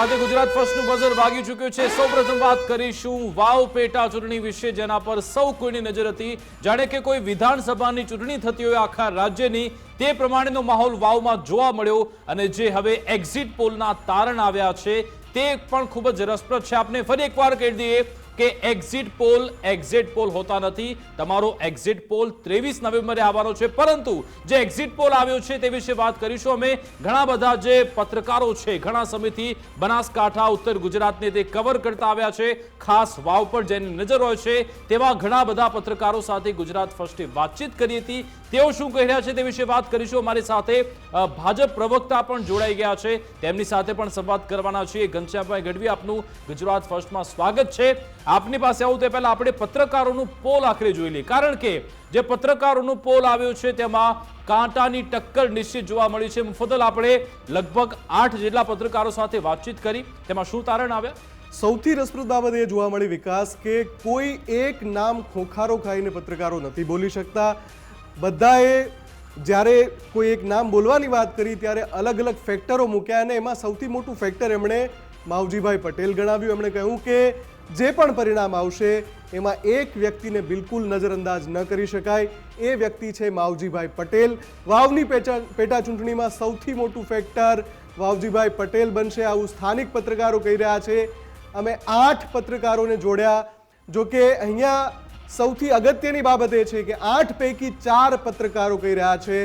સાથે ગુજરાત ફર્સ્ટનું બઝર વાગી ચૂક્યું છે। સૌપ્રથમ વાત કરીશું વાવ પેટા ચૂંટણી વિશે, જેના પર સૌ કોઈની નજર હતી। જાણે કે કોઈ વિધાનસભાની ચૂંટણી થતી હોય આખા રાજ્યની, તે પ્રમાણેનો માહોલ વાવમાં જોવા મળ્યો। અને જે હવે એક્ઝિટ પોલના તારણ આવ્યા છે તે પણ ખૂબ જ રસપ્રદ છે। આપને ફરી એકવાર કહી દઈએ કે એક્ઝિટ પોલ હોતા નથી। તમારો એક્ઝિટ પોલ 23 નવેમ્બરે આવવાનો છે, પરંતુ જે એક્ઝિટ પોલ આવ્યો છે તે વિશે વાત કરીશું અમે। ઘણા બધા જે પત્રકારો છે ઘણા સમયથી બનાસકાંઠા ઉત્તર ગુજરાતને તે કવર કરતા આવ્યા છે, ખાસ વાવ પર જેની નજર હોય છે તેવા ઘણા બધા પત્રકારો સાથે ગુજરાત ફર્સ્ટે વાતચીત કરી હતી। તેઓ શું કહી રહ્યા છે તે વિશે વાત કરીશું। અમારી સાથે ભાજપ પ્રવક્તા પણ જોડાઈ ગયા છે, તેમની સાથે પણ સંવાદ કરવાના છીએ। ઘનશ્યામભાઈ ગઢવી, આપનું ગુજરાત ફર્સ્ટમાં સ્વાગત છે। આપની પાસે આવું તે પહેલા આપણે પત્રકારોનું પોલ આખરે જોઈ લઈએ, કારણ કે જે પત્રકારોનું પોલ આવ્યો છે તેમાં કાંટાની ટક્કર નિશ્ચિત જોવા મળી છે। મુફદ્દલ, આપણે લગભગ 8 જેટલા પત્રકારો સાથે વાતચીત કરી, તેમાં શું તારણ આવ્યા? સૌથી રસપ્રદ બાબત એ જોવા મળી વિકાસ કે કોઈ એક નામ ખોખારો ખાઈને પત્રકારો નથી બોલી શકતા। બધાએ જ્યારે કોઈ એક નામ બોલવાની વાત કરી ત્યારે અલગ અલગ ફેક્ટરો મૂક્યા, અને એમાં સૌથી મોટું ફેક્ટર એમણે માવજીભાઈ પટેલ ગણાવ્યું। એમણે કહ્યું કે જે પણ પરિણામ આવશે એમાં એક વ્યક્તિને બિલકુલ નજરઅંદાજ ન કરી શકાય, એ વ્યક્તિ છે માવજીભાઈ પટેલ। વાવની પેટા ચૂંટણીમાં સૌથી મોટું ફેક્ટર માવજીભાઈ પટેલ બનશે, આવું સ્થાનિક પત્રકારો કહી રહ્યા છે। અમે 8 પત્રકારોને જોડ્યા। જો કે અહીંયા સૌથી અગત્યની બાબત એ છે કે 8 પૈકી 4 પત્રકારો કહી રહ્યા છે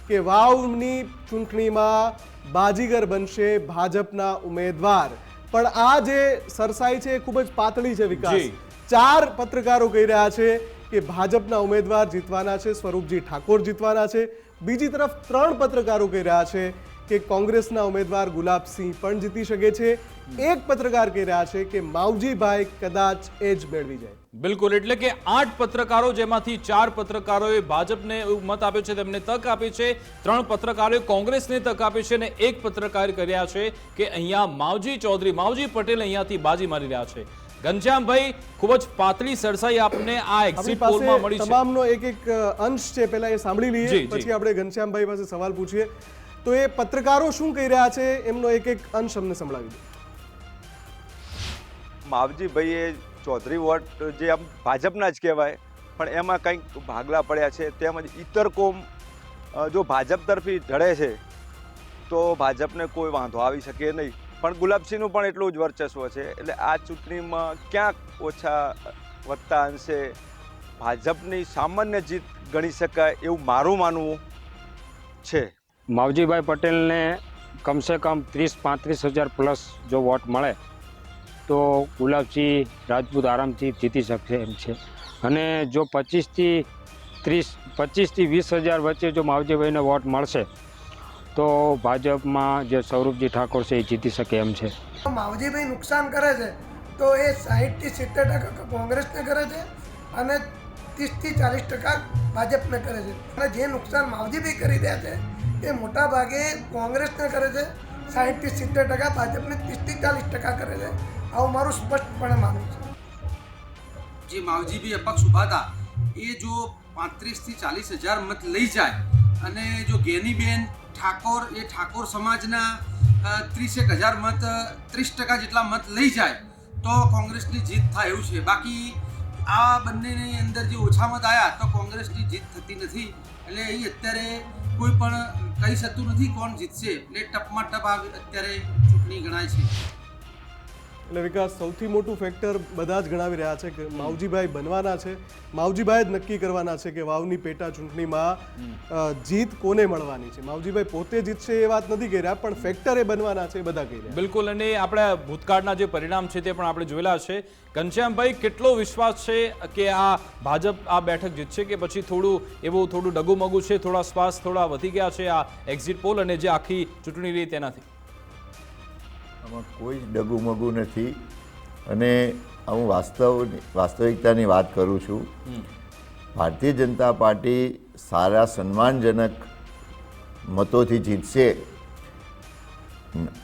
કે વાવની ચૂંટણીમાં બાજીગર બનશે ભાજપના ઉમેદવાર। પણ આ જે સરસાઈ છે એ ખૂબ જ પાતળી છે વિકાસ। 4 પત્રકારો કહી રહ્યા છે કે ભાજપના ઉમેદવાર જીતવાના છે, સ્વરૂપજી ઠાકોર જીતવાના છે। બીજી તરફ 3 પત્રકારો કહી રહ્યા છે કે કોંગ્રેસના ઉમેદવાર ગુલાબસિંહ પણ જીતી શકે છે। એક પત્રકાર કહી રહ્યા છે કે માવજીભાઈ કદાચ એ જ મેળવી જાય। બિલકુલ, એટલે કે 8 પત્રકારો, જેમાંથી 4 પત્રકારોએ ભાજપને મત આપ્યો છે, તેમને તક આપી છે, 3 પત્રકારોએ કોંગ્રેસને તક આપી છે, અને એક પત્રકાર કર્યા છે કે અહીંયા માવજી પટેલ અહીંયાથી બાજી મારી રહ્યા છે। ઘનશ્યામભાઈ, ખૂબ જ પાતળી સરસાઈ આપને આ એક્ઝિટ પોલમાં મળી છે। તમામનો એક અંશ છે, પહેલા એ સાંભળી લઈએ, પછી આપણે ઘનશ્યામભાઈ પાસે સવાલ પૂછીએ। તો એ પત્રકારો શું કહી રહ્યા છે એમનો એક અંશ અમને સંભળાવી દો। માવજીભાઈએ ચૌધરી વોટ જે આમ ભાજપના જ કહેવાય, પણ એમાં કંઈક ભાગલા પડ્યા છે। તેમજ ઇતર કોમ જો ભાજપ તરફી ઢળે છે તો ભાજપને કોઈ વાંધો આવી શકે નહીં, પણ ગુલાબસિંહનું પણ એટલું જ વર્ચસ્વ છે। એટલે આ ચૂંટણીમાં ક્યાંક ઓછા વધતા અંશે ભાજપની સામાન્ય જીત ગણી શકાય એવું મારું માનવું છે। માવજીભાઈ પટેલને કમસે કમ 30-35 હજાર પ્લસ જો વોટ મળે તો ગુલાબસિંહ રાજપૂત આરામથી જીતી શકશે એમ છે। અને જો 25 થી 20 હજાર વચ્ચે જો માવજીભાઈને વોટ મળશે તો ભાજપમાં જે સ્વરૂપજી ઠાકોર છે એ જીતી શકે એમ છે। માવજીભાઈ નુકસાન કરે છે તો એ 60 થી 70% કોંગ્રેસને કરે છે અને 30 થી 40% ભાજપને કરે છે। અને જે નુકસાન માવજીભાઈ કરી રહ્યા છે એ મોટા ભાગે કોંગ્રેસને કરે છે, 60 થી 70%, ભાજપને 30 થી 40% કરે છે। આવું મારું સ્પષ્ટપણે માનવું છે। જે માવજીભાઈ અપક્ષ ઊભા હતા એ જો 35 થી 40 હજાર મત લઈ જાય અને જો ગેનીબેન ઠાકોર એ ઠાકોર સમાજના 30,000 મત 30% જેટલા મત લઈ જાય તો કોંગ્રેસની જીત થાય એવું છે। બાકી આ બંનેની અંદર જે ઓછા મત આવ્યા તો કોંગ્રેસની જીત થતી નથી। એટલે અહીં અત્યારે કોઈ પણ કહી શકતું નથી કોણ જીતશે। એટલે ટપમાં ટપ અત્યારે ચૂંટણી ગણાય છે। એટલે વિકાસ, સૌથી મોટું ફેક્ટર બધા જ ગણાવી રહ્યા છે કે માવજીભાઈ બનવાના છે, માવજીભાઈ જ નક્કી કરવાના છે કે વાવની પેટા ચૂંટણીમાં જીત કોને મળવાની છે। માવજીભાઈ પોતે જીતશે એ વાત નથી કહી રહ્યા, પણ ફેક્ટર એ બનવાના છે એ બધા કહી રહ્યા। બિલકુલ, અને આપણા ભૂતકાળના જે પરિણામ છે તે પણ આપણે જોયેલા છે। ઘનશ્યામભાઈ, કેટલો વિશ્વાસ છે કે આ ભાજપ આ બેઠક જીતશે, કે પછી થોડું ડગુમગુ છે, થોડા શ્વાસ થોડા વધી ગયા છે આ એક્ઝિટ પોલ અને જે આખી ચૂંટણી રહી તેનાથી? આમાં કોઈ જ ડગુમગુ નથી, અને હું વાસ્તવિકતાની વાત કરું છું। ભારતીય જનતા પાર્ટી સારા સન્માનજનક મતોથી જીતશે।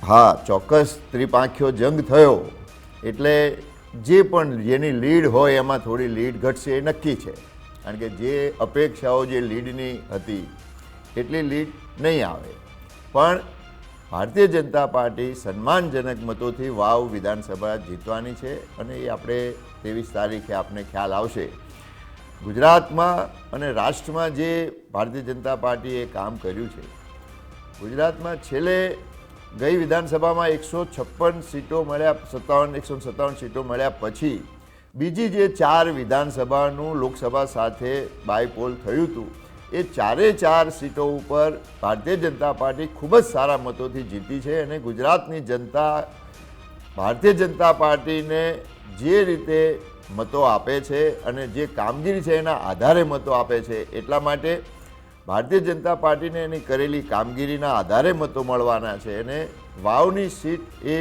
હા, ચોક્કસ ત્રિપાંખ્યો જંગ થયો એટલે જે પણ જેની લીડ હોય એમાં થોડી લીડ ઘટશે એ નક્કી છે, કારણ કે જે અપેક્ષાઓ જે લીડની હતી એટલી લીડ નહીં આવે। પણ ભારતીય જનતા પાર્ટી સન્માનજનક મતોથી વાવ વિધાનસભા જીતવાની છે અને એ આપણે 23 તારીખે આપને ખ્યાલ આવશે. ગુજરાતમાં અને રાષ્ટ્રમાં જે ભારતીય જનતા પાર્ટીએ કામ કર્યું છે, ગુજરાતમાં છેલ્લે ગઈ વિધાનસભામાં 156 સીટો મળ્યા, 157 સીટો મળ્યા પછી બીજી જે 4 વિધાનસભાનું લોકસભા સાથે બાયપોલ થયું હતું, એ 4 સીટો ઉપર ભારતીય જનતા પાર્ટી ખૂબ જ સારા મતોથી જીતી છે અને ગુજરાતની જનતા ભારતીય જનતા પાર્ટીને જે રીતે મતો આપે છે અને જે કામગીરી છે એના આધારે મતો આપે છે, એટલા માટે ભારતીય જનતા પાર્ટીને એની કરેલી કામગીરીના આધારે મતો મળવાના છે અને વાવની સીટ એ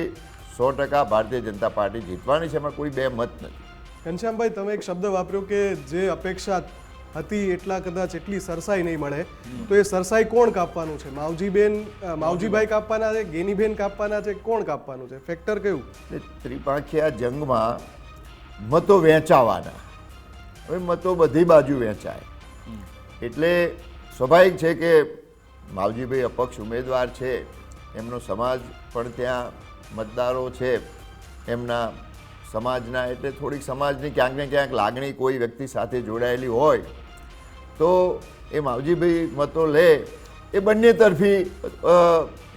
100% ભારતીય જનતા પાર્ટી જીતવાની છે, એમાં કોઈ બે મત નથી. ઘનશ્યામભાઈ, તમે એક શબ્દ વાપર્યો કે જે અપેક્ષા હતી એટલા કદાચ એટલી સરસાઈ નહીં મળે, તો એ સરસાઈ કોણ કાપવાનું છે? માવજીભાઈ કાપવાના છે, ગેનીબેન કાપવાના છે, કોણ કાપવાનું છે? ફેક્ટર કયું? ત્રિપાંખિયા જંગમાં મતો વહેંચાવાના. હવે મતો બધી બાજુ વહેંચાય એટલે સ્વાભાવિક છે કે માવજીભાઈ અપક્ષ ઉમેદવાર છે, એમનો સમાજ પણ ત્યાં મતદારો છે એમના સમાજના, એટલે થોડીક સમાજની ક્યાંક ને ક્યાંક લાગણી કોઈ વ્યક્તિ સાથે જોડાયેલી હોય તો એ માવજીભાઈ મતો લે એ બંને તરફી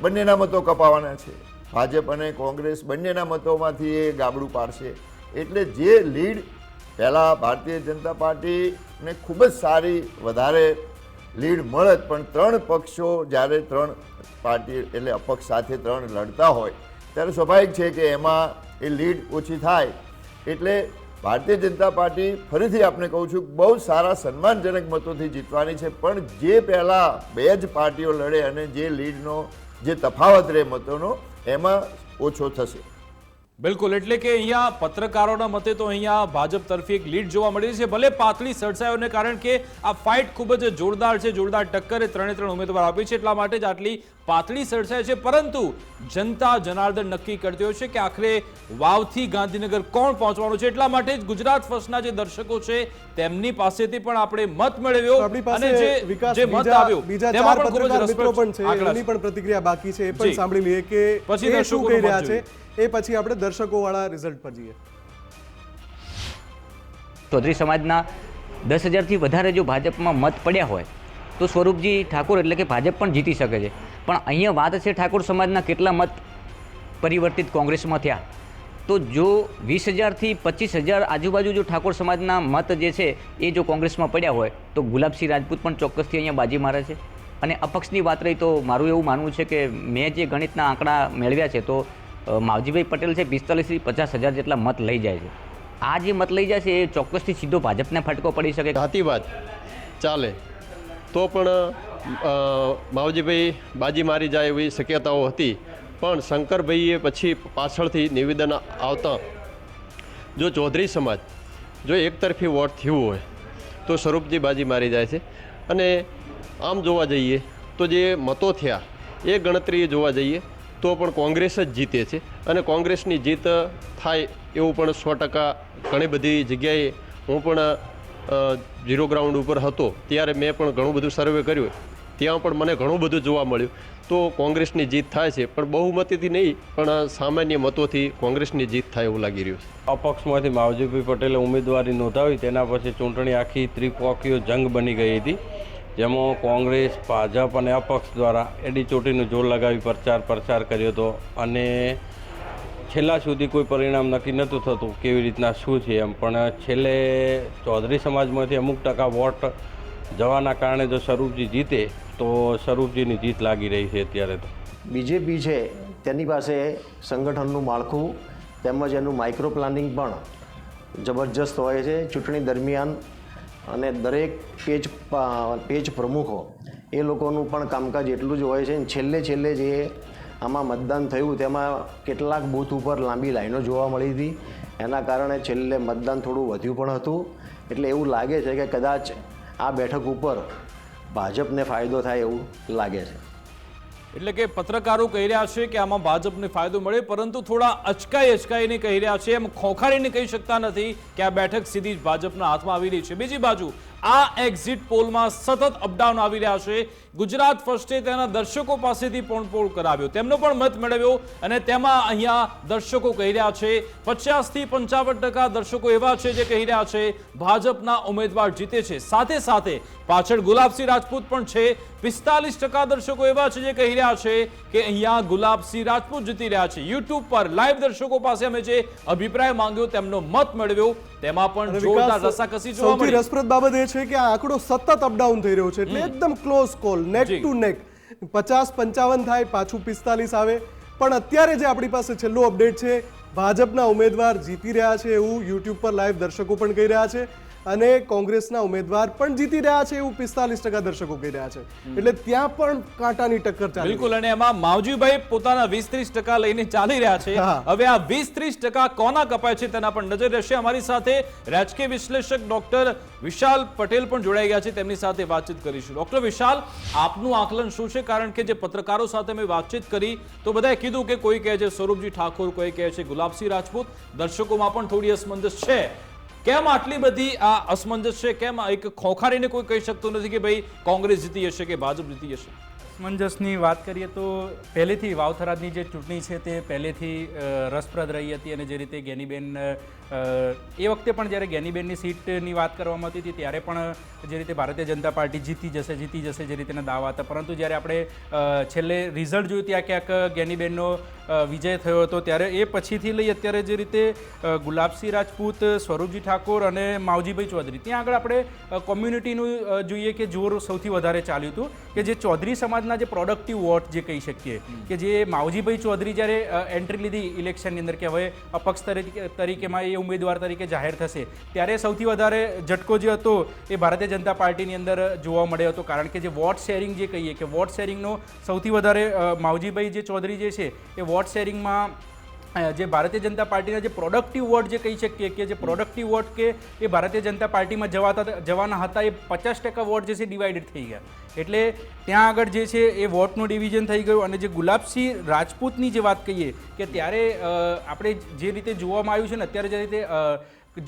બંનેના મતો કપાવાના છે. ભાજપ અને કોંગ્રેસ બંનેના મતોમાંથી એ ગાબડું પાડશે. એટલે જે લીડ પહેલાં ભારતીય જનતા પાર્ટીને ખૂબ જ સારી વધારે લીડ મળત, પણ 3 પક્ષો જ્યારે 3 પાર્ટી એટલે અપક્ષ સાથે 3 લડતા હોય ત્યારે સ્વાભાવિક છે કે એમાં એ લીડ ઓછી થાય. એટલે ભારતીય જનતા પાર્ટી ફરીથી આપને કહું છું બહુ સારા સન્માનજનક મતોથી જીતવાની છે, પણ જે પહેલાં 2 જ પાર્ટીઓ લડે અને જે લીડનો જે તફાવત રહે મતોનો એમાં ઓછો થશે. બિલકુલ, એટલે કે અહીંયા પત્રકારોના મતે તો અહીંયા ભાજપ તરફી એક લીડ જોવા મળી છે, ભલે પાતળી સડસાયોને કારણ કે આ ફાઇટ ખૂબ જ જોરદાર છે, જોરદાર ટક્કરે 3 ઉમેદવાર આપી છે, એટલા માટે જ આટલી પાતળી સડસાય છે. પરંતુ જનતા જનાર્દન નક્કી કરતી હોય છે કે આખરે વાવથી ગાંધીનગર કોણ પહોંચવાનું છે, એટલા માટે જ ગુજરાત ફર્સ્ટના જે દર્શકો છે તેમની પાસેથી પણ આપણે મત મેળવ્યો અને જે મત આવ્યો તેમાં પણ ખૂબ જ રસપ્રદ એમની પણ પ્રતિક્રિયા બાકી છે, એ પણ સાંભળી લઈએ કે પછી એ શું કહી રહ્યા છે. દર્શકોનો એ પછી આપણે દર્શકોવાળા રિઝલ્ટ પર જઈએ. ચૌધરી સમાજના 10,000થી વધારે જો ભાજપમાં મત પડ્યા હોય તો સ્વરૂપજી ઠાકોર એટલે કે ભાજપ પણ જીતી શકે છે. પણ અહીંયા વાત છે ઠાકોર સમાજના કેટલા મત પરિવર્તિત કોંગ્રેસમાં થયા, તો જો 20,000થી 25,000 આજુબાજુ જો ઠાકોર સમાજના મત જે છે એ જો કોંગ્રેસમાં પડ્યા હોય તો ગુલાબસિંહ રાજપૂત પણ ચોક્કસથી અહીંયા બાજી મારે છે. અને અપક્ષની વાત રહી તો મારું એવું માનવું છે કે મેં જે ગણિતના આંકડા મેળવ્યા છે તો માવજીભાઈ પટેલ છે 45,000થી 50,000 જેટલા મત લઈ જાય છે. આ જે મત લઈ જાય છે એ ચોક્કસથી સીધો ભાજપને ફટકો પડી શકે. જાતિવાદ ચાલે તો પણ માવજીભાઈ બાજી મારી જાય એવી શક્યતાઓ હતી, પણ શંકરભાઈએ પછી પાછળથી નિવેદન આવતા જો ચૌધરી સમાજ જો એકતરફી વોટ થયું હોય તો સ્વરૂપજી બાજી મારી જાય છે. અને આમ જોવા જઈએ તો જે મતો થયા એ ગણતરીએ જોવા જઈએ તો પણ કોંગ્રેસ જ જીતે છે અને કોંગ્રેસની જીત થાય એવું પણ 100% ઘણી બધી જગ્યાએ હું પણ 0 ગ્રાઉન્ડ ઉપર હતો ત્યારે મેં પણ ઘણું બધું સર્વે કર્યું, ત્યાં પણ મને ઘણું બધું જોવા મળ્યું. તો કોંગ્રેસની જીત થાય છે, પણ બહુમતીથી નહીં પણ સામાન્ય મતોથી કોંગ્રેસની જીત થાય એવું લાગી રહ્યું છે. અપક્ષમાંથી માવજીભાઈ પટેલે ઉમેદવારી નોંધાવી, તેના પછી ચૂંટણી આખી ત્રિપક્ષીય જંગ બની ગઈ હતી, જેમાં કોંગ્રેસ, ભાજપ અને અપક્ષ દ્વારા એડી ચોટીનું જોર લગાવી પ્રચાર કર્યો હતો અને છેલ્લા સુધી કોઈ પરિણામ નક્કી નહોતું થતું કેવી રીતના શું છે એમ. પણ છેલ્લે ચૌધરી સમાજમાંથી અમુક ટકા વોટ જવાના કારણે જો સ્વરૂપજી જીતે તો સ્વરૂપજીની જીત લાગી રહી છે. અત્યારે તો બીજેપી છે તેની પાસે સંગઠનનું માળખું તેમજ એનું માઇક્રો પ્લાનિંગ પણ જબરજસ્ત હોય છે. ચૂંટણી દરમિયાન અને દરેક પેજ પ્રમુખો એ લોકોનું પણ કામકાજ એટલું જ હોય છે. છેલ્લે જે આમાં મતદાન થયું તેમાં કેટલાક બૂથ ઉપર લાંબી લાઈનો જોવા મળી હતી, એના કારણે છેલ્લે મતદાન થોડું વધ્યું પણ હતું. એટલે એવું લાગે છે કે કદાચ આ બેઠક ઉપર ભાજપને ફાયદો થાય એવું લાગે છે. એટલે કે પત્રકારો કહી રહ્યા છે કે આમાં ભાજપને ફાયદો મળે, પરંતુ થોડા અચકાઈને કહી રહ્યા છે, એમ ખોખારીને કહી શકતા નથી કે આ બેઠક સીધી જ ભાજપના હાથમાં આવી રહી છે. બીજી બાજુ આ એક્ઝિટ પોલમાં સતત અપડાઉન આવી રહ્યા છે. ગુજરાત ફર્સ્ટે તેના દર્શકો પાસેથી પણ પોલ કરાવ્યો, તેમનો પણ મત મેળવ્યો અને તેમાં અહીંયા દર્શકો કહી રહ્યા છે 50 થી 55% દર્શકો એવા છે જે કહી રહ્યા છે ભાજપના ઉમેદવાર જીતે છે. સાથે સાથે પાછળ ગુલાબસિંહ રાજપૂત પણ છે. 45% દર્શકો એવા છે જે કહી રહ્યા છે કે અહીંયા ગુલાબસિંહ રાજપૂત જીતી રહ્યા છે. યુટ્યુબ પર લાઈવ દર્શકો પાસે અમે જે અભિપ્રાય માંગ્યો તેમનો મત મેળવ્યો તેમાં પણ જોરદાર રસાકસી જોવા સૌથી મળી. રસપ્રદ બાબત એ છે કે આ આંકડો સતત અપડાઉન થઈ રહ્યો છે, એટલે એકદમ ક્લોઝ કોલ, નેક ટુ નેક. 50-55 થાય, પાછું 45 આવે. પણ અત્યારે જે આપણી પાસે છેલ્લો અપડેટ છે, ભાજપના ઉમેદવાર જીતી રહ્યા છે એવું યુટ્યુબ પર લાઈવ દર્શકો પણ કહી રહ્યા છે અને કોંગ્રેસના ઉમેદવાર પણ જીતી રહ્યા છે એવું 45% દર્શકો કહી રહ્યા છે. એટલે ત્યાં પણ કાંટાની ટક્કર ચાલી બિલકુલ. અને એમાં માવજીભાઈ પોતાના 20-30% લઈને ચાલી રહ્યા છે. હવે આ 20-30% કોના કપાય છે તેના પર નજર રહેશે. અમારી સાથે રાજકીય વિશ્લેષક ડોક્ટર વિશાલ પટેલ પણ જોડાઈ ગયા છે, તેમની સાથે વાતચીત કરીશું. ડોક્ટર વિશાલ, આપનું આકલન શું છે? કારણ કે જે પત્રકારો સાથે મેં વાતચીત કરી તો બધાએ કીધું કે કોઈ કહે છે સ્વરૂપજી ઠાકોર, કોઈ કહે છે ગુલાબસિંહ રાજપૂત. દર્શકોમાં પણ થોડી અસમંજસ છે. કેમ આટલી બધી આ અસમંજસ છે? કેમ એક ખોખારીને કોઈ કહી શકતું નથી કે ભાઈ કોંગ્રેસ જીતી જશે કે ભાજપ જીતી જશે? અસમંજસની વાત કરીએ તો પહેલેથી વાવથરાદની જે ચૂંટણી છે તે પહેલેથી રસપ્રદ રહી હતી અને જે રીતે ગેનીબેન એ વખતે પણ જ્યારે ગેનીબેનની સીટની વાત કરવામાં આવતી હતી ત્યારે પણ જે રીતે ભારતીય જનતા પાર્ટી જીતી જશે જે રીતેના દાવા હતા, પરંતુ જ્યારે આપણે છેલ્લે રિઝલ્ટ જોયું ત્યાં ક્યાંક ગેનીબેનનો વિજય થયો હતો, ત્યારે એ પછીથી લઈ અત્યારે જે રીતે ગુલાબસિંહ રાજપૂત, સ્વરૂપજી ઠાકોર અને માવજીભાઈ ચૌધરી, ત્યાં આગળ આપણે કોમ્યુનિટીનું જોઈએ કે જોર સૌથી વધારે ચાલ્યું હતું કે જે ચૌધરી સમાજના જે પ્રોડક્ટિવ વોટ જે કહી શકીએ કે જે માવજીભાઈ ચૌધરી જ્યારે એન્ટ્રી લીધી ઇલેક્શનની અંદર કે હવે અપક્ષ તરીકેમાં એ ઉમેદવાર તરીકે જાહેર થશે, ત્યારે સૌથી વધારે ઝટકો જે હતો એ ભારતીય જનતા પાર્ટીની અંદર જોવા મળ્યો હતો. કારણ કે જે વોટ શેરિંગ જે કહીએ કે વોટ શેરિંગનો સૌથી વધારે માવજીભાઈ જે ચૌધરી જે છે એ વોટ શેરિંગમાં જે ભારતીય જનતા પાર્ટીના જે પ્રોડક્ટિવ વોટ જે કહી શકીએ કે જે પ્રોડક્ટિવ વોટ કે એ ભારતીય જનતા પાર્ટીમાં જવાના હતા એ 50% વોટ જે છે ડિવાઇડેડ થઈ ગયા. એટલે ત્યાં આગળ જે છે એ વોટનું ડિવિઝન થઈ ગયું. અને જે ગુલાબસિંહ રાજપૂતની જે વાત કહીએ કે ત્યારે આપણે જે રીતે જોવામાં આવ્યું છે ને અત્યારે જે રીતે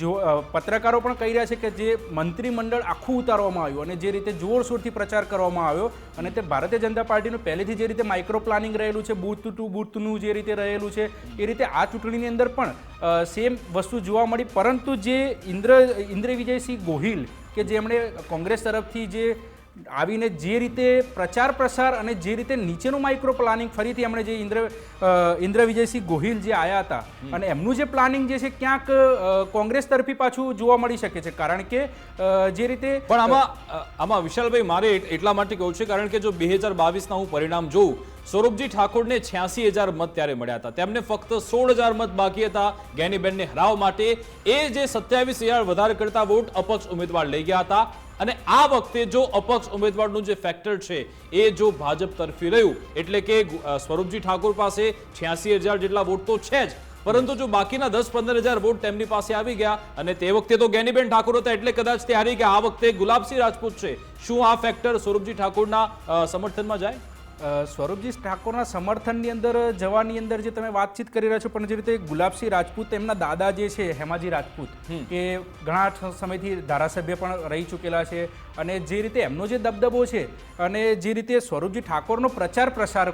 જો પત્રકારો પણ કહી રહ્યા છે કે જે મંત્રીમંડળ આખું ઉતારવામાં આવ્યું અને જે રીતે જોરશોરથી પ્રચાર કરવામાં આવ્યો અને તે ભારતીય જનતા પાર્ટીનું પહેલેથી જે રીતે માઇક્રો પ્લાનિંગ રહેલું છે, બૂથ ટુ બૂથનું જે રીતે રહેલું છે એ રીતે આ ચૂંટણીની અંદર પણ સેમ વસ્તુ જોવા મળી. પરંતુ જે ઇન્દ્ર વિજયસિંહ ગોહિલ કે જેમણે કોંગ્રેસ તરફથી જે આવીને જે રીતે પ્રચાર પ્રસાર અને જે રીતે નીચેનું માઇક્રો પ્લાનિંગ ફરીથી એમણે જે ઇન્દ્ર વિજયસિંહ ગોહિલ જે આવ્યા હતા અને એમનું જે પ્લાનિંગ જે છે ક્યાંક કોંગ્રેસ તરફી પાછું જોવા મળી શકે છે. કારણ કે જે રીતે પણ આમાં વિશાલભાઈ મારે એટલા માટે કહું છે કારણ કે જો 2022ના હું પરિણામ જોઉં, સ્વરૂપજી ઠાકોરને 86,000 મત ત્યારે મળ્યા હતા, તેમને ફક્ત 16,000 મત બાકી હતા ગેનીબેનને હરાવવા માટે. એ જે 27,000 વધારે કરતા વોટ અપક્ષ ઉમેદવાર લઈ ગયા હતા. અને આ વખતે જો અપક્ષ ઉમેદવારનું જે ફેક્ટર છે એ જો ભાજપ તરફી રહ્યું એટલે કે સ્વરૂપજી ઠાકોર પાસે 86,000 જેટલા વોટ તો છે જ, પરંતુ જો બાકીના 10-15,000 વોટ તેમની પાસે આવી ગયા અને તે વખતે તો ગેનીબેન ઠાકોર હતા એટલે કદાચ તે હારી ગયા, આ વખતે ગુલાબસિંહ રાજપૂત છે, શું આ ફેક્ટર સ્વરૂપજી ઠાકોરના સમર્થનમાં જાય? સ્વરૂપજી ઠાકોરના સમર્થનની અંદર જવાની અંદર જે તમે વાતચીત કરી રહ્યા છો, પણ જે રીતે ગુલાબસિંહ રાજપૂત એમના દાદા જે છે હેમાજી રાજપૂત એ ઘણા સમયથી ધારાસભ્ય પણ રહી ચૂકેલા છે અને જે રીતે એમનો જે દબદબો છે અને જે રીતે સ્વરૂપજી ઠાકોરનો પ્રચાર પ્રસાર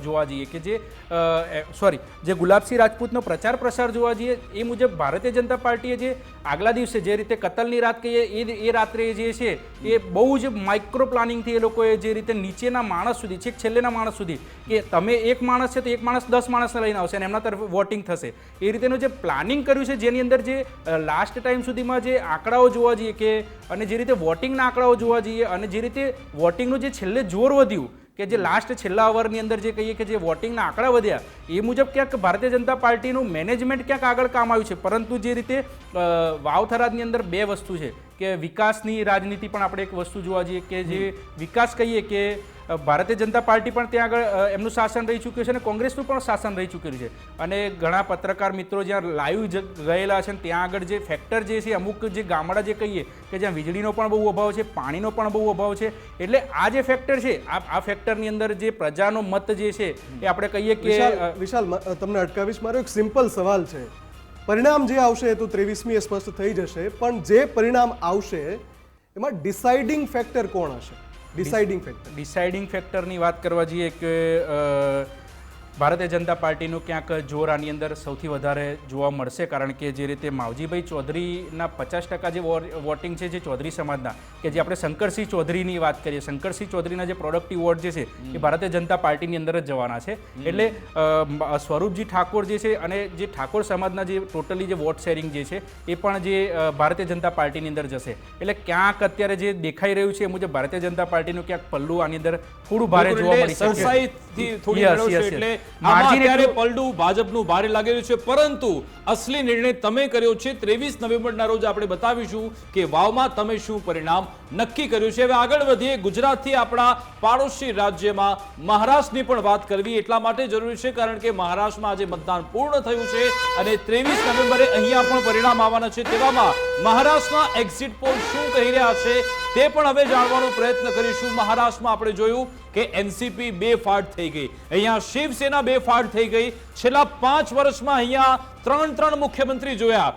જોવા જઈએ કે જે ગુલાબસિંહ રાજપૂતનો પ્રચાર પ્રસાર જોવા જઈએ એ મુજબ ભારતીય જનતા પાર્ટીએ જે આગલા દિવસે જે રીતે કતલની રાત કહીએ એ રાત્રે જે છે એ બહુ જ માઇક્રો પ્લાનિંગથી એ લોકોએ જે રીતે નીચેના માણસ સુધી છેક છેલ્લેના માણસ સુધી કે તમે એક માણસ છે તો એક માણસ 10 માણસને લઈને આવશે અને એમના તરફ વોટિંગ થશે એ રીતેનું જે પ્લાનિંગ કર્યું છે, જેની અંદર જે લાસ્ટ ટાઈમ સુધીમાં જે આંકડાઓ જોવા જઈએ કે અને જે રીતે વોટિંગના આંકડાઓ જોવા જઈએ અને જે રીતે વોટિંગનું જે છેલ્લે જોર વધ્યું કે જે લાસ્ટ છેલ્લા અવરની અંદર જે કહીએ કે જે વોટિંગના આંકડા વધ્યા એ મુજબ ક્યાંક ભારતીય જનતા પાર્ટીનું મેનેજમેન્ટ ક્યાંક આગળ કામ આવ્યું છે. પરંતુ જે રીતે વાવથરાદની અંદર બે વસ્તુ છે કે વિકાસની રાજનીતિ પણ આપણે એક વસ્તુ જોવા જઈએ કે જે વિકાસ કહીએ કે ભારતીય જનતા પાર્ટી પણ ત્યાં આગળ એમનું શાસન રહી ચૂક્યું છે અને કોંગ્રેસનું પણ શાસન રહી ચૂક્યું છે. અને ઘણા પત્રકાર મિત્રો જ્યાં લાઈવ ગયેલા છે ત્યાં આગળ જે ફેક્ટર જે છે અમુક જે ગામડા જે કહીએ કે જ્યાં વીજળીનો પણ બહુ અભાવ છે, પાણીનો પણ બહુ અભાવ છે, એટલે આ જે ફેક્ટર છે આ ફેક્ટરની અંદર જે પ્રજાનો મત જે છે એ આપણે કહીએ કે વિશાલ તમને અટકાવીશ, મારો એક સિમ્પલ સવાલ છે. પરિણામ જે આવશે એ તો 23મી સ્પષ્ટ થઈ જશે, પણ જે પરિણામ આવશે એમાં ડિસાઇડિંગ ફેક્ટર કોણ હશે? ડિસાઇડિંગ ફેક્ટરની વાત કરવા જઈએ કે ભારતીય જનતા પાર્ટીનું ક્યાંક જોર આની અંદર સૌથી વધારે જોવા મળશે, કારણ કે જે રીતે માવજીભાઈ ચૌધરીના 50% જે વોટિંગ છે જે ચૌધરી સમાજના, કે જે આપણે શંકરસિંહ ચૌધરીની વાત કરીએ, શંકરસિંહ ચૌધરીના જે પ્રોડક્ટિવ વોટ જે છે એ ભારતીય જનતા પાર્ટીની અંદર જ જવાના છે. એટલે સ્વરૂપજી ઠાકોર જે છે અને જે ઠાકોર સમાજના જે ટોટલી જે વોટ શેરિંગ જે છે એ પણ જે ભારતીય જનતા પાર્ટીની અંદર જશે. એટલે ક્યાંક અત્યારે જે દેખાઈ રહ્યું છે એ મુજબ ભારતીય જનતા પાર્ટીનું ક્યાંક પલ્લું આની અંદર થોડું ભારે જોવા મળી શકે છે. અત્યારે પલડું ભાજપનું ભારે લાગેલું છે, પરંતુ અસલી નિર્ણય તમે કર્યો છે. 23 નવેમ્બરના રોજ આપણે બતાવીશું કે વાવમાં તમે શું પરિણામ નક્કી કર્યું છે. હવે આગળ વધીએ. ગુજરાતથી આપણા પાડોશી રાજ્યમાં મહારાષ્ટ્રની પણ વાત કરવી એટલા માટે જરૂરી છે કારણ કે મહારાષ્ટ્રમાં આજે મતદાન પૂર્ણ થયું છે અને 23 નવેમ્બરે અહીંયા પણ પરિણામ આવવાના છે. તેવામાં મહારાષ્ટ્રના એક્ઝિટ પોલ શું કહી રહ્યા છે તે પણ હવે જાણવાનો પ્રયત્ન કરીશું. મહારાષ્ટ્રમાં આપણે જોયું કે એનસીપી બે ફાટ થઈ ગઈ, અહીંયા શિવસેના બે ફાટ થઈ ગઈ. છેલ્લા 5 વર્ષમાં અહીંયા 3 મુખ્યમંત્રી જોયા.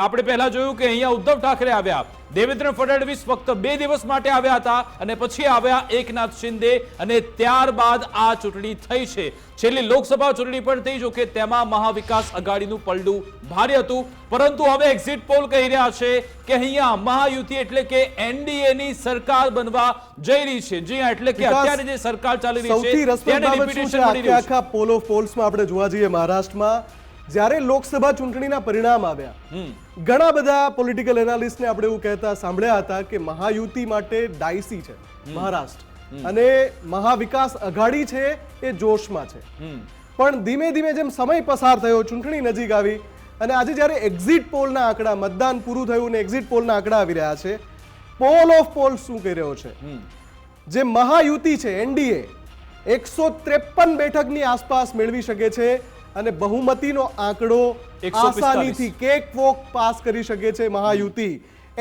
આપણે પહેલા જોયું કે અહીંયા ઉદ્ધવ ઠાકરે આવ્યા, દેવેન્દ્ર ફડણવીસ ફક્ત 2 દિવસ માટે આવ્યા હતા અને પછી આવ્યા એકનાથ શિંદે અને ત્યારબાદ આ ચૂંટણી થઈ છે. છેલ્લી લોકસભા ચૂંટણી પણ થઈ, જો કે તેમાં મહાવિકાસ અઘાડીનું પલડું ભારે હતું. પરંતુ હવે એક્ઝિટ પોલ કહી રહ્યા છે કે અહીંયા મહાયુતિ એટલે કે એનડીએની સરકાર બનવા જઈ રહી છે. જી હા, એટલે કે અત્યારે જે સરકાર ચાલી રહી છે તેને રિપીટેશન મળી રહ્યું છે. આખા પોલ ઓફ પોલ્સમાં આપણે જોવા જઈએ મહારાષ્ટ્રમાં જ્યારે લોકસભા ચૂંટણીના પરિણામ આવ્યા, ઘણા બધા પોલિટિકલ એનાલિસ્ટને આપણે એવું કહેતા સાંભળ્યા હતા કે મહાયુતિ માટે ડાયસી છે મહારાષ્ટ્ર અને મહાવિકાસ અઘાડી છે એ જોશમાં છે. પણ ધીમે ધીમે જેમ સમય પસાર થયો, ચૂંટણી નજીક આવી અને આજે જ્યારે એક્ઝિટ પોલના આંકડા, મતદાન પૂરું થયું અને એક્ઝિટ પોલના આંકડા આવી રહ્યા છે, પોલ ઓફ પોલ શું કહી રહ્યો છે? જે મહાયુતિ છે એનડીએ 153 બેઠકની આસપાસ મેળવી શકે છે અને બહુમતીનો આંકડો આસાનીથી કેક વોક પાસ કરી શકે છે મહાયુતિ.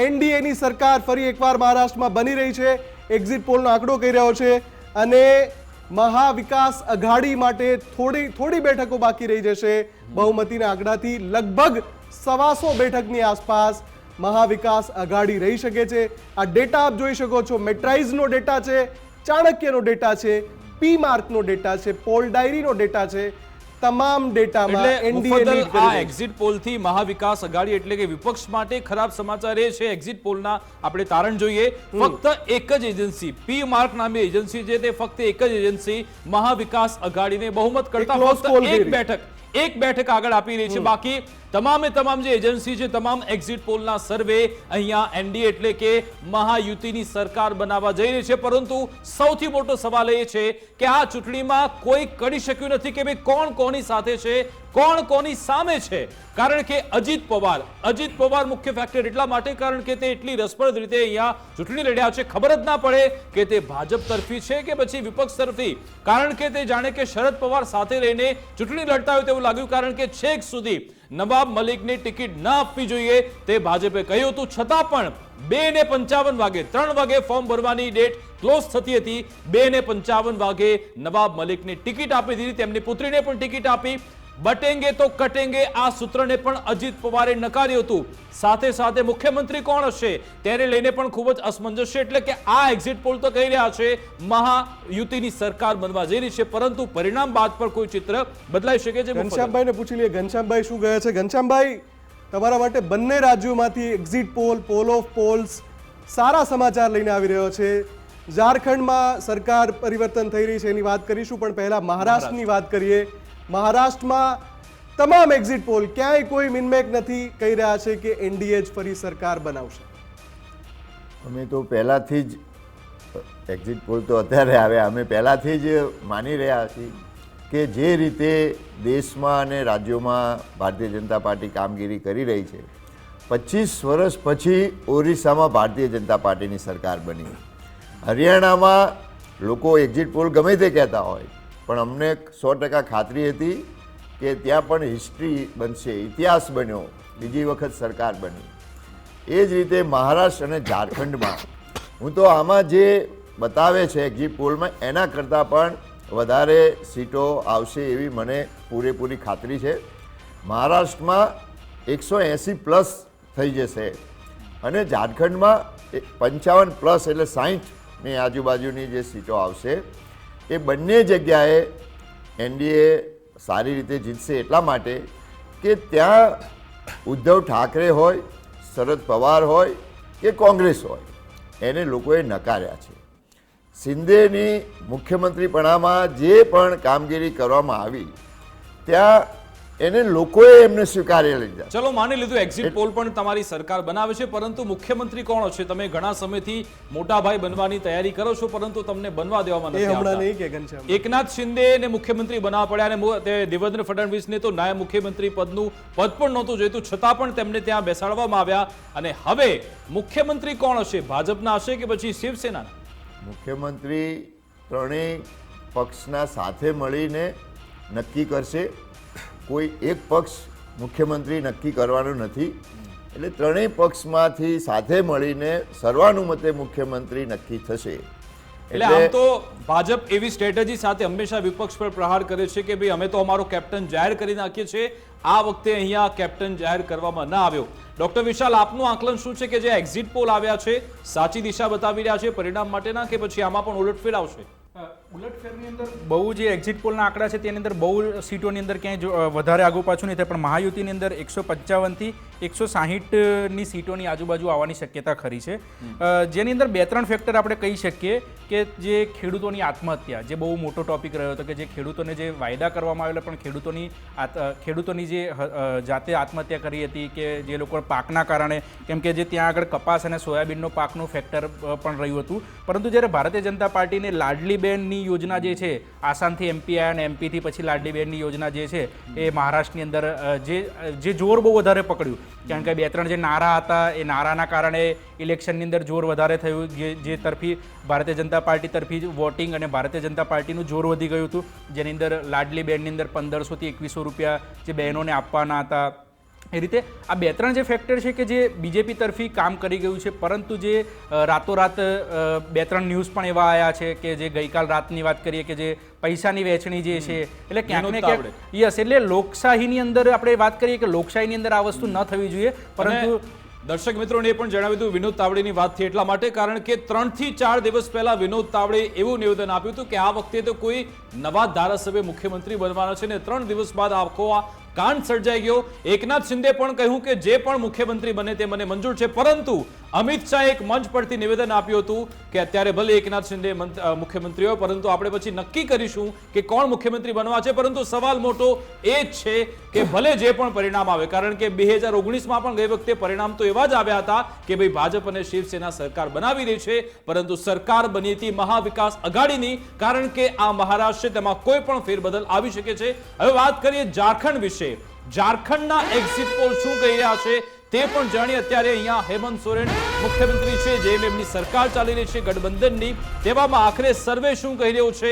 એનડીએની સરકાર ફરી એકવાર મહારાષ્ટ્રમાં બની રહી છે, એક્ઝિટ પોલનો આંકડો કહી રહ્યો છે. અને મહાવિકાસ અઘાડી માટે થોડી બેઠકો બાકી રહી જશે. બહુમતીના આંકડાથી લગભગ 125 બેઠકની આસપાસ મહાવિકાસ અઘાડી રહી શકે છે. આ ડેટા આપ જોઈ શકો છો. મેટ્રાઇઝનો ડેટા છે, ચાણક્યનો ડેટા છે, પી માર્કનો ડેટા છે, પોલ ડાયરીનો ડેટા છે. તમામ ડેટામાં એનડીએ આ એક્ઝિટ પોલથી મહાવિકાસ અઘાડી એટલે કે વિપક્ષ માટે ખરાબ સમાચાર એ છે. એક્ઝિટ પોલના આપણે તારણ જોઈએ. ફક્ત એક જ એજન્સી, પી માર્ક નામની એજન્સી છે, તે ફક્ત એક જ એજન્સી મહાવિકાસ અઘાડીને બહુમત કરતા ફક્ત એક બેઠક આગળ આપી રહી છે. બાકી તમામે તમામ જે એજન્સી છે, તમામ એક્ઝિટ પોલના સર્વે અહીંયા એનડીએ એટલે કે મહાયુતિની સરકાર બનાવવા જઈ રહી છે. પરંતુ સૌથી મોટો સવાલ એ છે કે આ ચૂંટણીમાં કોઈ કરી શક્યું નથી કે ભાઈ કોણ કોની સાથે છે, કોણ કોની સામે છે. કારણ કે અજીત પવાર મુખ્ય ફેક્ટર એટલા માટે કારણ કે તે એટલી રસપ્રદ રીતે અહીંયા ચૂંટણી લડ્યા છે, ખબર જ ના પડે કે તે ભાજપ તરફી છે કે પછી વિપક્ષ તરફી. કારણ કે તે જાણે કે શરદ પવાર સાથે રહીને ચૂંટણી લડતા હોય તેવું લાગ્યું. કારણ કે છેક સુધી નવાબ મલિકને ટિકિટ ન આપવી જોઈએ તે ભાજપે કહ્યું હતું, છતાં પણ 2:55 વાગે 3 વાગે ફોર્મ ભરવાની ડેટ ક્લોઝ થતી હતી. 2:55 વાગે નવાબ મલિકને ટિકિટ આપી દીધી, તેમની પુત્રીને પણ ટિકિટ આપી. બટેંગે તો કટેંગે આ સૂત્રને પણ અજીત પવારે નકાર્યું હતું. સાથે સાથે મુખ્યમંત્રી કોણ હશે તેને લઈને પણ ખૂબ જ અસમંજસ છે. એટલે કે આ એક્ઝિટ પોલ તો કહી રહ્યા છે મહાયુતિની સરકાર બનવા જઈ રહી છે, પરંતુ પરિણામ બાદ પર કોઈ ચિત્ર બદલાઈ શકે છે. ઘનશ્યામભાઈને પૂછી લઈએ. ઘનશ્યામભાઈ શું કહે છે? ઘનશ્યામભાઈ, તમારા માટે બંને રાજ્યોમાંથી exit poll, poll of polls સારા સમાચાર લઈને આવી રહ્યો છે. ઝારખંડમાં સરકાર પરિવર્તન થઈ રહી છે એની વાત કરીશું, પણ પહેલા મહારાષ્ટ્રની વાત કરીએ. મહારાષ્ટ્રમાં તમામ એક્ઝિટ પોલ ક્યાંય કોઈ મિનમેક નથી, કહી રહ્યા છે કે એનડીએ જ ફરી સરકાર બનાવશે. અમે તો પહેલાંથી જ એક્ઝિટ પોલ તો અત્યારે આવ્યા, અમે પહેલાંથી જ માની રહ્યા છીએ કે જે રીતે દેશમાં અને રાજ્યોમાં ભારતીય જનતા પાર્ટી કામગીરી કરી રહી છે, 25 વર્ષ પછી ઓરિસ્સામાં ભારતીય જનતા પાર્ટીની સરકાર બની. હરિયાણામાં લોકો એક્ઝિટ પોલ ગમે તે કહેતા હોય, પણ અમને 100% ખાતરી હતી કે ત્યાં પણ હિસ્ટ્રી બનશે, ઇતિહાસ બન્યો, બીજી વખત સરકાર બની. એ જ રીતે મહારાષ્ટ્ર અને ઝારખંડમાં હું તો આમાં જે બતાવે છે એક્ઝિટ પોલમાં એના કરતાં પણ વધારે સીટો આવશે એવી મને પૂરેપૂરી ખાતરી છે. મહારાષ્ટ્રમાં 180+ થઈ જશે અને ઝારખંડમાં 55+ એટલે 60ની આજુબાજુની જે સીટો આવશે એ બંને જગ્યાએ એનડીએ સારી રીતે જીતશે એટલા માટે કે ત્યાં ઉદ્ધવ ઠાકરે હોય, શરદ પવાર હોય કે કોંગ્રેસ હોય, એને લોકોએ નકાર્યા છે. શિંદેની મુખ્યમંત્રીપણામાં જે પણ કામગીરી કરવામાં આવી ત્યાં એને લોકોએ એમને સ્વીકારી લીધા. ચલો માની લીધું એક્ઝિટ પોલ પણ તમારી સરકાર બનાવે છે, પરંતુ મુખ્યમંત્રી કોણ છે? તમે ઘણા સમયથી મોટા ભાઈ બનવાની તૈયારી કરો છો, પરંતુ તમને બનવા દેવામાં નથી આવતા. એકનાથ શિંદેને મુખ્યમંત્રી બનાવવા પડ્યા અને દેવેન્દ્ર ફડણવીસને તો નાયબ મુખ્યમંત્રી પદનું પદ પણ નહોતું જોઈતું, છતાં પણ તેમને ત્યાં બેસાડવામાં આવ્યા. અને હવે મુખ્યમંત્રી કોણ હશે? ભાજપના હશે કે પછી શિવસેના? મુખ્યમંત્રી ત્રણેય પક્ષના સાથે મળીને નક્કી કરશે. કોઈ એક પક્ષ મુખ્યમંત્રી નક્કી કરવાનું નથી. એટલે ત્રણેય પક્ષમાંથી સાથે મળીને સર્વાનુમતે મુખ્યમંત્રી નક્કી થશે. એટલે આમ તો ભાજપ એવી સ્ટ્રેટેજી સાથે હંમેશા વિપક્ષ પર પ્રહાર કરે છે કે ભાઈ અમે તો અમારો કેપ્ટન જાહેર કરી નાખીએ છીએ, આ વખતે અહીંયા કેપ્ટન જાહેર કરવામાં ના આવ્યો. ડોક્ટર વિશાલ, આપનું આકલન શું છે કે જે એક્ઝિટ પોલ આવ્યા છે સાચી દિશા બતાવી રહ્યા છે પરિણામ માટેના, કે પછી આમાં પણ ઉલટફેર આવશે? ઉલટફેરની અંદર બહુ જે એક્ઝિટ પોલના આંકડા છે તેની અંદર બહુ સીટોની અંદર ક્યાંય વધારે આગુ પાછું નહીં થાય, પણ મહાયુતિની અંદર 155થી 160ની સીટોની આજુબાજુ આવવાની શક્યતા ખરી છે. જેની અંદર 2-3 ફેક્ટર આપણે કહી શકીએ કે જે ખેડૂતોની આત્મહત્યા, જે બહુ મોટો ટોપિક રહ્યો હતો, કે જે ખેડૂતોને જે વાયદા કરવામાં આવેલા પણ ખેડૂતોની જે જાતે આત્મહત્યા કરી હતી, કે જે લોકો પાકના કારણે, કેમ કે જે ત્યાં આગળ કપાસ અને સોયાબીનનો પાકનું ફેક્ટર પણ રહ્યું હતું. પરંતુ જ્યારે ભારતીય જનતા પાર્ટીને લાડલી બેનની યોજના જે છે, આસામથી એમપી આવ્યા અને એમપીથી પછી લાડલી બેનની યોજના જે છે એ મહારાષ્ટ્રની અંદર જે જોર બહુ વધારે પકડ્યું, કારણ કે 2-3 જે નારા હતા એ નારાના કારણે ઇલેક્શનની અંદર જોર વધારે થયું, જે તરફી ભારતીય જનતા પાર્ટી તરફી વોટિંગ અને ભારતીય જનતા પાર્ટીનું જોર વધી ગયું હતું. જેની અંદર લાડલી બેનની અંદર 1500થી 2100 રૂપિયા જે બહેનોને આપવાના હતા. એ રીતે આ 2-3 જે ફેક્ટર છે કે જે બીજેપી તરફી કામ કરી ગયું છે. પરંતુ જે રાતોરાત 2-3 ન્યૂઝ પણ એવા આવ્યા છે કે જે ગઈકાલ રાતની વાત કરીએ કે જે પૈસાની વહેંચણી જે છે, એટલે ક્યાંક ને ક્યાંક યસ, એટલે લોકશાહીની અંદર આપણે વાત કરીએ કે લોકશાહીની અંદર આ વસ્તુ ન થવી જોઈએ. પરંતુ દર્શક મિત્રોને એ પણ જણાવી દઉં વિનોદ તાવડેની વાત થઈ એટલા માટે, કારણ કે 3 થી 4 દિવસ પહેલા વિનોદ તાવડે એવું નિવેદન આપ્યું હતું કે આ વખતે તો કોઈ નવા ધારાસભ્ય મુખ્યમંત્રી બનવાના છે, ને 3 દિવસ બાદ આખો આ કાંડ સર્જાઈ ગયો. એકનાથ શિંદે પણ કહ્યું કે જે પણ મુખ્યમંત્રી બને તે મને મંજૂર છે, પરંતુ અમિત શાહે એક મંચ પરથી નિવેદન આપ્યું હતું કે અત્યારે ભલે એકનાથ શિંદે મુખ્યમંત્રી હોય, પરંતુ આપણે પછી નક્કી કરીશું કે કોણ મુખ્યમંત્રી બનવા છે. પરંતુ સવાલ મોટો એ જ છે કે ભલે જે પણ પરિણામ આવે, કારણ કે 2019માં પણ ગઈ વખતે પરિણામ તો એવા જ આવ્યા હતા કે ભાઈ ભાજપ અને શિવસેના સરકાર બનાવી રહી છે, પરંતુ સરકાર બની હતી મહાવિકાસ અઘાડીની, કારણ કે આ મહારાષ્ટ્ર છે, તેમાં કોઈ પણ ફેરબદલ આવી શકે છે. હવે વાત કરીએ ઝારખંડ વિશે. ઝારખંડના એક્ઝિટ પોલ શું કહી રહ્યા છે તે પણ જાણીએ. અત્યારે અહીંયા હેમંત સોરેન મુખ્યમંત્રી છે, જેમ એમની સરકાર ચાલી રહી છે ગઠબંધનની, તેવામાં આખરે સર્વે શું કહી રહ્યો છે?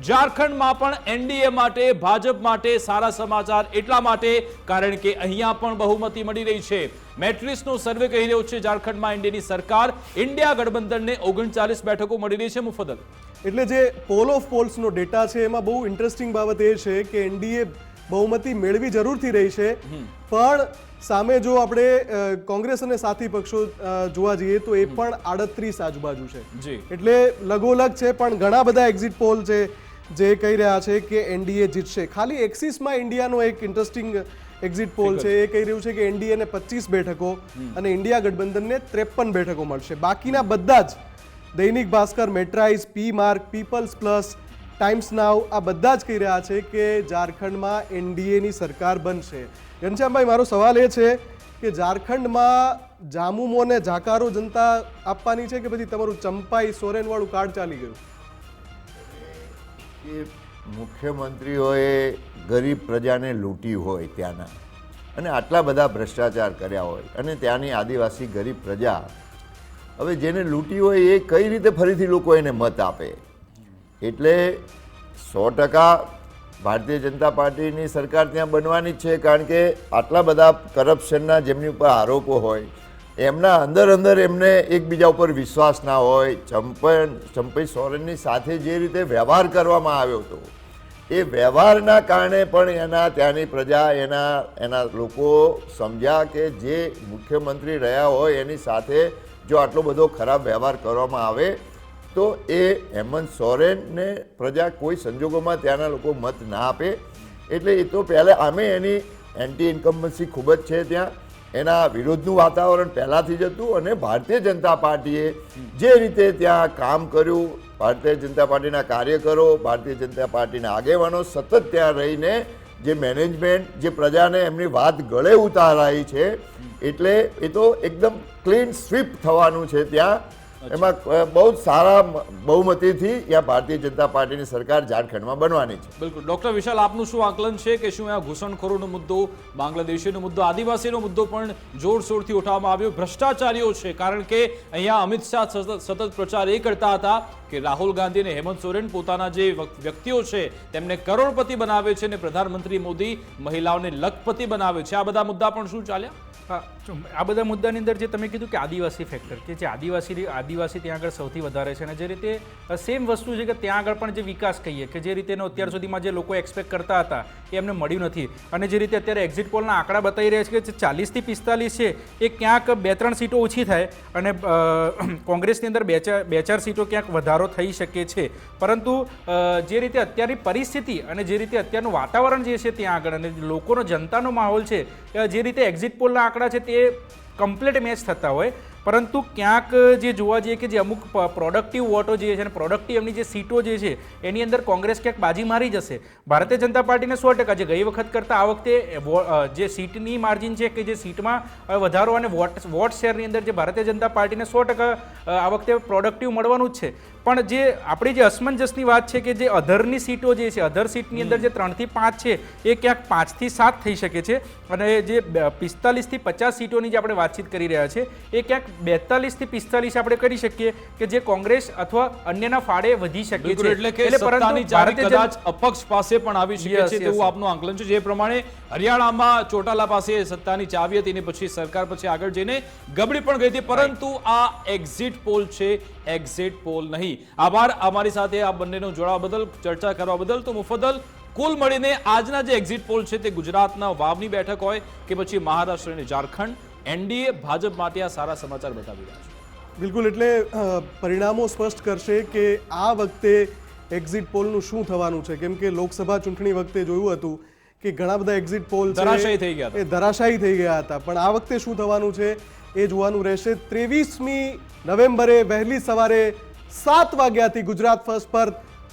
ઝારખંડમાં પણ એનડીએ માટે, ભાજપ માટે સારા સમાચાર એટલા માટે કારણ કે અહીંયા પણ બહુમતી મળી રહી છે. મેટ્રિક્સનો સર્વે કહી રહ્યો છે ઝારખંડમાં એનડીએની સરકાર, ઇન્ડિયા ગઠબંધનને 39 બેઠકો મળી રહી છે. મુફદ્દલ, એટલે જે પોલ ઓફ પોલ્સનો ડેટા છે એમાં બહુ ઇન્ટરેસ્ટિંગ બાબત એ છે કે એનડીએ બહુમતી મેળવી જરૂરથી રહી છે, પણ સામે જો આપણે કોંગ્રેસ અને સાથી પક્ષો જોવા જઈએ તો એ પણ 38 આજુબાજુ છે. એટલે લગોલગ છે, પણ ઘણા બધા એક્ઝિટ પોલ છે જે કહી રહ્યા છે કે એનડીએ જીતશે. ખાલી એક્સિસમાં ઇન્ડિયાનો એક ઇન્ટરેસ્ટિંગ એક્ઝિટ પોલ છે, એ કહી રહ્યું છે કે એનડીએને 25 બેઠકો અને ઇન્ડિયા ગઠબંધનને 53 બેઠકો મળશે. બાકીના બધા જ દૈનિક ભાસ્કર, મેટ્રાઇઝ, પી માર્ક, પીપલ્સ પ્લસ, ટાઈમ્સ નાવ, આ બધા જ કહી રહ્યા છે કે ઝારખંડમાં એનડીએની સરકાર બનશે. ઘનશ્યામભાઈ, મારો સવાલ એ છે કે ઝારખંડમાં જામુમોને ઝાકારો જનતા આપવાની છે કે પછી તમારું ચંપાઈ સોરેનવાળું કાર્ડ ચાલી ગયું? એ મુખ્યમંત્રીઓએ ગરીબ પ્રજાને લૂંટી હોય ત્યાંના, અને આટલા બધા ભ્રષ્ટાચાર કર્યા હોય, અને ત્યાંની આદિવાસી ગરીબ પ્રજા હવે જેને લૂંટી હોય એ કઈ રીતે ફરીથી લોકો એને મત આપે? એટલે 100% ભારતીય જનતા પાર્ટીની સરકાર ત્યાં બનવાની જ છે, કારણ કે આટલા બધા કરપ્શનના જેમની ઉપર આરોપો હોય, એમના અંદર એમને એકબીજા ઉપર વિશ્વાસ ના હોય. ચંપાઈ સોરેનની સાથે જે રીતે વ્યવહાર કરવામાં આવ્યો હતો એ વ્યવહારના કારણે પણ એના ત્યાંની પ્રજા એના લોકો સમજ્યા કે જે મુખ્યમંત્રી રહ્યા હોય એની સાથે જો આટલો બધો ખરાબ વ્યવહાર કરવામાં આવે તો એ હેમંત સોરેનને પ્રજા કોઈ સંજોગોમાં ત્યાંના લોકો મત ના આપે. એટલે એ તો પહેલાં આમે એની એન્ટી ઇન્કમ્બન્સી ખૂબ જ છે ત્યાં, એના વિરોધનું વાતાવરણ પહેલાંથી જ હતું. અને ભારતીય જનતા પાર્ટીએ જે રીતે ત્યાં કામ કર્યું, ભારતીય જનતા પાર્ટીના કાર્યકરો, ભારતીય જનતા પાર્ટીના આગેવાનો સતત ત્યાં રહીને જે મેનેજમેન્ટ, જે પ્રજાને એમની વાત ગળે ઉતારાઈ છે, એટલે એ તો એકદમ ક્લીન સ્વીપ થવાનું છે ત્યાં. એમાં બહુ સારા બહુમતીથી ત્યાં ભારતીય જનતા પાર્ટીની સરકાર ઝારખંડમાં બનવાની છે. બિલકુલ. ડોક્ટર વિશાલ, આપનું શું આકલન છે કે શું આ ઘૂસણખોરોનો મુદ્દો, બાંગ્લાદેશીનો મુદ્દો, આદિવાસીનો મુદ્દો પણ જોરશોરથી ઉઠાવવામાં આવ્યો? ભ્રષ્ટાચારીઓ છે, કારણ કે અહીંયા અમિત શાહ સતત પ્રચાર એ કરતા હતા કે રાહુલ ગાંધી અને હેમંત સોરેન પોતાના જે વ્યક્તિઓ છે તેમને કરોડપતિ બનાવે છે અને પ્રધાનમંત્રી મોદી મહિલાઓને લખપતિ બનાવે છે. આ બધા મુદ્દા પણ શું ચાલ્યા? આ બધા મુદ્દાની અંદર જે તમે કીધું કે આદિવાસી ફેક્ટર, કે જે આદિવાસી ત્યાં આગળ સૌથી વધારે છે, અને જે રીતે સેમ વસ્તુ છે કે ત્યાં આગળ પણ જે વિકાસ કહીએ કે જે રીતે અત્યાર સુધીમાં જે લોકો એક્સપેક્ટ કરતા હતા એ એમને મળ્યું નથી. અને જે રીતે અત્યારે એક્ઝિટ પોલના આંકડા બતાવી રહ્યા છે કે 40 થી 45 છે એ ક્યાંક 2-3 સીટો ઓછી થાય અને કોંગ્રેસની અંદર 2-4 સીટો ક્યાંક વધારો થઈ શકે છે. પરંતુ જે રીતે અત્યારની પરિસ્થિતિ અને જે રીતે અત્યારનું વાતાવરણ જે છે ત્યાં આગળ અને લોકોનો જનતાનો માહોલ છે, જે રીતે એક્ઝિટ પોલના આંકડા છે તે કમ્પ્લીટ મેચ થતા હોય, પરંતુ ક્યાંક જે જોવા જઈએ કે જે અમુક પ્રોડક્ટિવ વોટો જે છે અને પ્રોડક્ટિવ એમની જે સીટો જે છે એની અંદર કોંગ્રેસ ક્યાંક બાજી મારી જશે. ભારતીય જનતા પાર્ટીને 100% જે ગઈ વખત કરતાં આ વખતે જે સીટની માર્જિન છે કે જે સીટમાં વધારો અને વોટ શેરની અંદર જે ભારતીય જનતા પાર્ટીને 100% આ વખતે પ્રોડક્ટિવ મળવાનું જ છે. પણ જે આપણી જે અસમંજસની વાત છે કે જે અધરની સીટો જે છે, અધર સીટની અંદર જે 3 થી 5 છે એ ક્યાંક 5 થી 7 થઈ શકે છે. અને જે 45 થી 50 સીટોની જે આપણે વાતચીત કરી રહ્યા છે એ ક્યાંક 42 થી 45 આપણે કરી શકીએ કે જે કોંગ્રેસ અથવા અન્યના ફાળે વધી શકે છે. એટલે કે સત્તાની ચાવી કદાચ અપક્ષ પાસે પણ આવી શકે છે તેવું આપનું આંકલન છે. જે પ્રમાણે હરિયાણામાં ચોટાલા પાસે સત્તાની ચાવી હતી અને પછી સરકાર પછી આગળ જઈને ગબડી પણ ગઈ હતી, પરંતુ આ એક્ઝિટ પોલ છે, એક્ઝિટ પોલ નહીં. આભાર અમારી સાથે આ બંનેનો જોડાવા બદલ, ચર્ચા કરવા બદલ. તો મુફદ્દલ, કુલ મળીને આજના જે એક્ઝિટ પોલ છે તે ગુજરાતના વાવની બેઠક હોય કે પછી મહારાષ્ટ્ર અને ઝારખંડ, એનડીએ ભાજપ માટે આ સારા સમાચાર બતાવી રહ્યા છે. બિલકુલ. એટલે પરિણામો સ્પષ્ટ કરશે કે આ વખતે એક્ઝિટ પોલનું શું થવાનું છે. કેમ કે લોકસભા ચૂંટણી વખતે જોયું હતું કે ઘણા બધા એક્ઝિટ પોલ ધરાશાયી થઈ ગયા હતા, એ ધરાશાયી થઈ ગયા હતા. પણ આ વખતે શું થવાનું છે એ જોવાનું રહેશે. 23મી નવેમ્બરે વહેલી સવારે 7 વાગ્યાથી ગુજરાત ફર્સ્ટ પર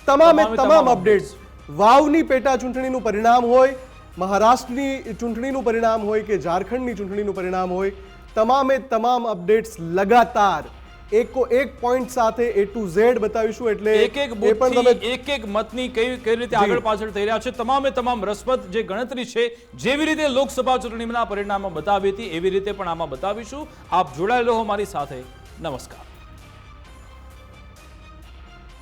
તમામ અપડેટ્સ, વાવની પેટા ચૂંટણીનું પરિણામ હોય, મહારાષ્ટ્રની ચૂંટણીનું પરિણામ હોય કે ઝારખંડની ચૂંટણીનું પરિણામ હોય, તમામ અપડેટ્સ લગાતાર એક પોઈન્ટ સાથે A to Z બતાવીશું. એટલે એક મતની કઈ રીતે આગળ પાછળ થઈ રહ્યા છે, તમામ રસપ્રદ જે ગણતરી છે, જેવી રીતે લોકસભા ચૂંટણીના પરિણામમાં બતાવી હતી એવી રીતે પણ આમાં બતાવીશું. આપ જોડાયેલો હો મારી સાથે. નમસ્કાર.